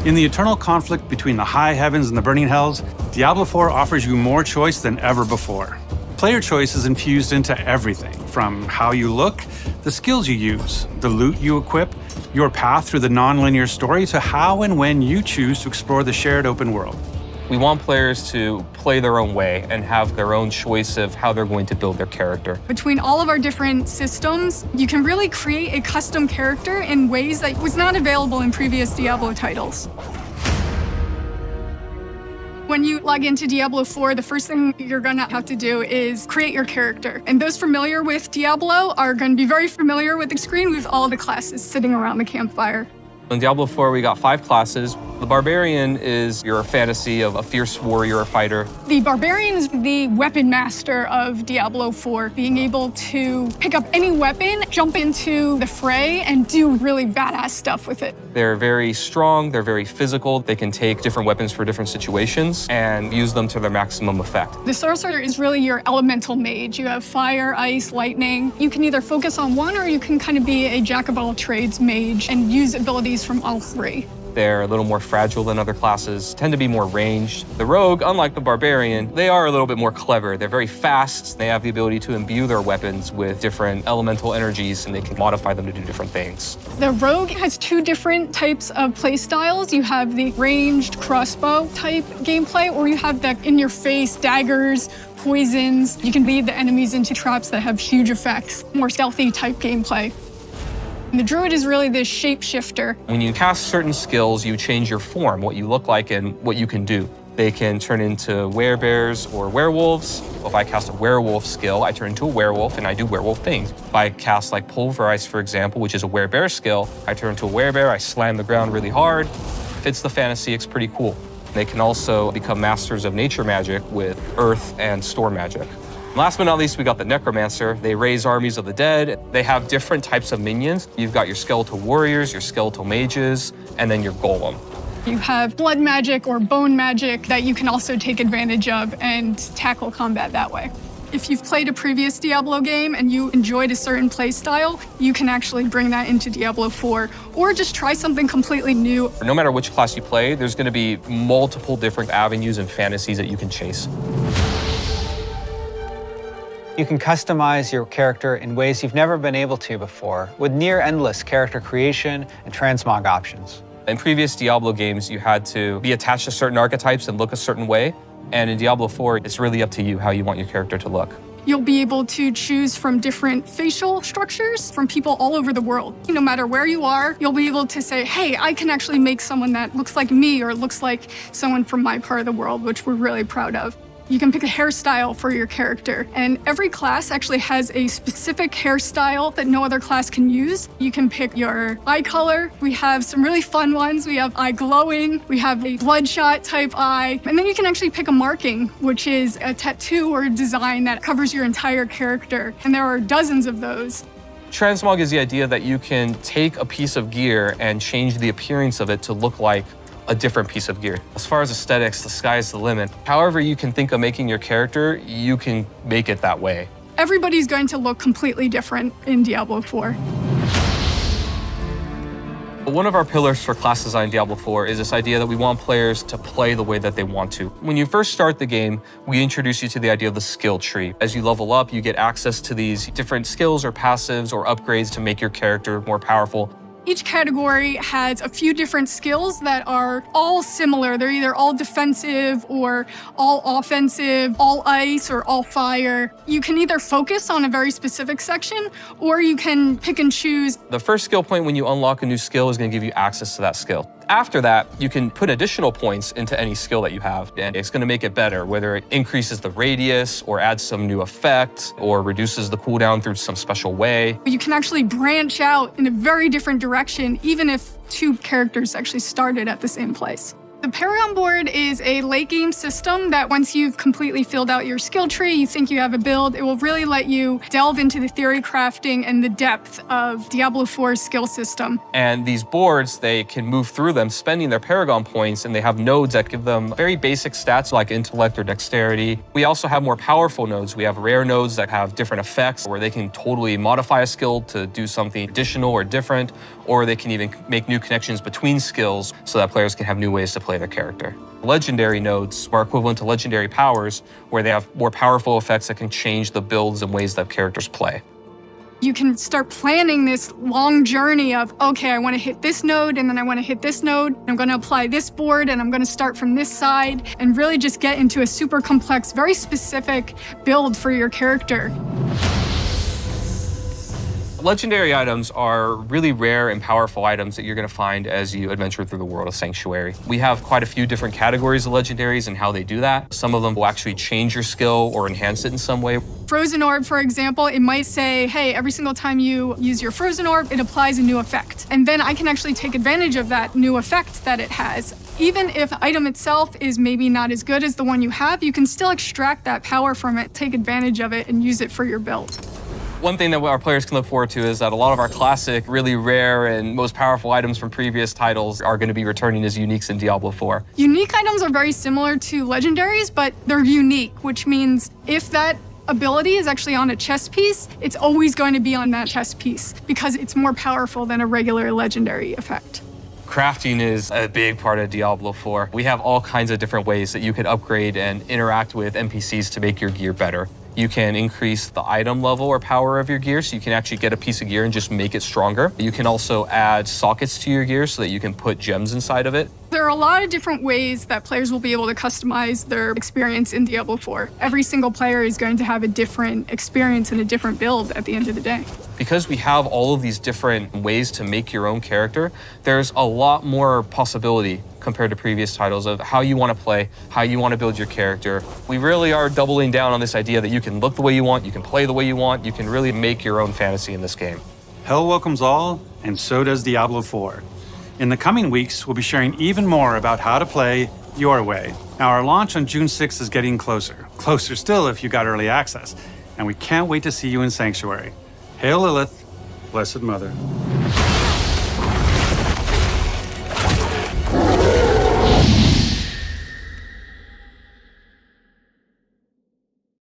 In the eternal conflict between the high heavens and the burning hells, Diablo IV offers you more choice than ever before. Player choice is infused into everything, from how you look, the skills you use, the loot you equip, your path through the non-linear story, to how and when you choose to explore the shared open world. We want players to play their own way and have their own choice of how they're going to build their character. Between all of our different systems, you can really create a custom character in ways that was not available in previous Diablo titles. When you log into Diablo IV, the first thing you're gonna have to do is create your character. And those familiar with Diablo are gonna be very familiar with the screen with all the classes sitting around the campfire. In Diablo IV, we got 5 classes. The Barbarian is your fantasy of a fierce warrior or fighter. The Barbarian is the weapon master of Diablo IV, being able to pick up any weapon, jump into the fray, and do really badass stuff with it. They're very strong, they're very physical. They can take different weapons for different situations and use them to their maximum effect. The Sorcerer is really your elemental mage. You have fire, ice, lightning. You can either focus on one, or you can kind of be a jack-of-all-trades mage and use abilities from all 3. They're a little more fragile than other classes, tend to be more ranged. The Rogue, unlike the Barbarian, they are a little bit more clever. They're very fast. They have the ability to imbue their weapons with different elemental energies, and they can modify them to do different things. The Rogue has 2 different types of play styles. You have the ranged crossbow type gameplay, or you have the in-your-face daggers, poisons. You can lead the enemies into traps that have huge effects, more stealthy type gameplay. The Druid is really this shapeshifter. When you cast certain skills, you change your form, what you look like and what you can do. They can turn into werebears or werewolves. If I cast a werewolf skill, I turn into a werewolf and I do werewolf things. If I cast like Pulverize, for example, which is a werebear skill, I turn into a werebear, I slam the ground really hard. Fits the fantasy, it's pretty cool. They can also become masters of nature magic with earth and storm magic. Last but not least, we got the Necromancer. They raise armies of the dead. They have different types of minions. You've got your skeletal warriors, your skeletal mages, and then your golem. You have blood magic or bone magic that you can also take advantage of and tackle combat that way. If you've played a previous Diablo game and you enjoyed a certain play style, you can actually bring that into Diablo IV, or just try something completely new. No matter which class you play, there's going to be multiple different avenues and fantasies that you can chase. You can customize your character in ways you've never been able to before, with near-endless character creation and transmog options. In previous Diablo games, you had to be attached to certain archetypes and look a certain way. And in Diablo IV, it's really up to you how you want your character to look. You'll be able to choose from different facial structures from people all over the world. No matter where you are, you'll be able to say, hey, I can actually make someone that looks like me or looks like someone from my part of the world, which we're really proud of. You can pick a hairstyle for your character, and every class actually has a specific hairstyle that no other class can use. You can pick your eye color. We have some really fun ones. We have eye glowing, we have a bloodshot type eye, and then you can actually pick a marking, which is a tattoo or a design that covers your entire character, and there are dozens of those. Transmog is the idea that you can take a piece of gear and change the appearance of it to look like a different piece of gear. As far as aesthetics, the sky's the limit. However you can think of making your character, you can make it that way. Everybody's going to look completely different in Diablo IV. One of our pillars for class design in Diablo IV is this idea that we want players to play the way that they want to. When you first start the game, we introduce you to the idea of the skill tree. As you level up, you get access to these different skills or passives or upgrades to make your character more powerful. Each category has a few different skills that are all similar. They're either all defensive or all offensive, all ice or all fire. You can either focus on a very specific section, or you can pick and choose. The first skill point when you unlock a new skill is going to give you access to that skill. After that, you can put additional points into any skill that you have, and it's going to make it better, whether it increases the radius or adds some new effect or reduces the cooldown through some special way. You can actually branch out in a very different direction, even if 2 characters actually started at the same place. The Paragon board is a late game system that once you've completely filled out your skill tree, you think you have a build, it will really let you delve into the theory crafting and the depth of Diablo 4's skill system. And these boards, they can move through them spending their Paragon points, and they have nodes that give them very basic stats like intellect or dexterity. We also have more powerful nodes. We have rare nodes that have different effects where they can totally modify a skill to do something additional or different, or they can even make new connections between skills so that players can have new ways to play their character. Legendary nodes are equivalent to legendary powers, where they have more powerful effects that can change the builds and ways that characters play. You can start planning this long journey of, okay, I want to hit this node, and then I want to hit this node. I'm going to apply this board, and I'm going to start from this side, and really just get into a super complex, very specific build for your character. Legendary items are really rare and powerful items that you're going to find as you adventure through the world of Sanctuary. We have quite a few different categories of legendaries and how they do that. Some of them will actually change your skill or enhance it in some way. Frozen Orb, for example, it might say, hey, every single time you use your Frozen Orb, it applies a new effect. And then I can actually take advantage of that new effect that it has. Even if the item itself is maybe not as good as the one you have, you can still extract that power from it, take advantage of it, and use it for your build. One thing that our players can look forward to is that a lot of our classic, really rare and most powerful items from previous titles are going to be returning as uniques in Diablo 4. Unique items are very similar to legendaries, but they're unique, which means if that ability is actually on a chess piece, it's always going to be on that chess piece because it's more powerful than a regular legendary effect. Crafting is a big part of Diablo 4. We have all kinds of different ways that you could upgrade and interact with NPCs to make your gear better. You can increase the item level or power of your gear, so you can actually get a piece of gear and just make it stronger. You can also add sockets to your gear so that you can put gems inside of it. There are a lot of different ways that players will be able to customize their experience in Diablo 4. Every single player is going to have a different experience and a different build at the end of the day. Because we have all of these different ways to make your own character, there's a lot more possibility compared to previous titles of how you want to play, how you want to build your character. We really are doubling down on this idea that you can look the way you want, you can play the way you want, you can really make your own fantasy in this game. Hell welcomes all, and so does Diablo 4. In the coming weeks, we'll be sharing even more about how to play your way. Now, our launch on June 6th is getting closer. Closer still if you got early access. And we can't wait to see you in Sanctuary. Hail Lilith, Blessed Mother.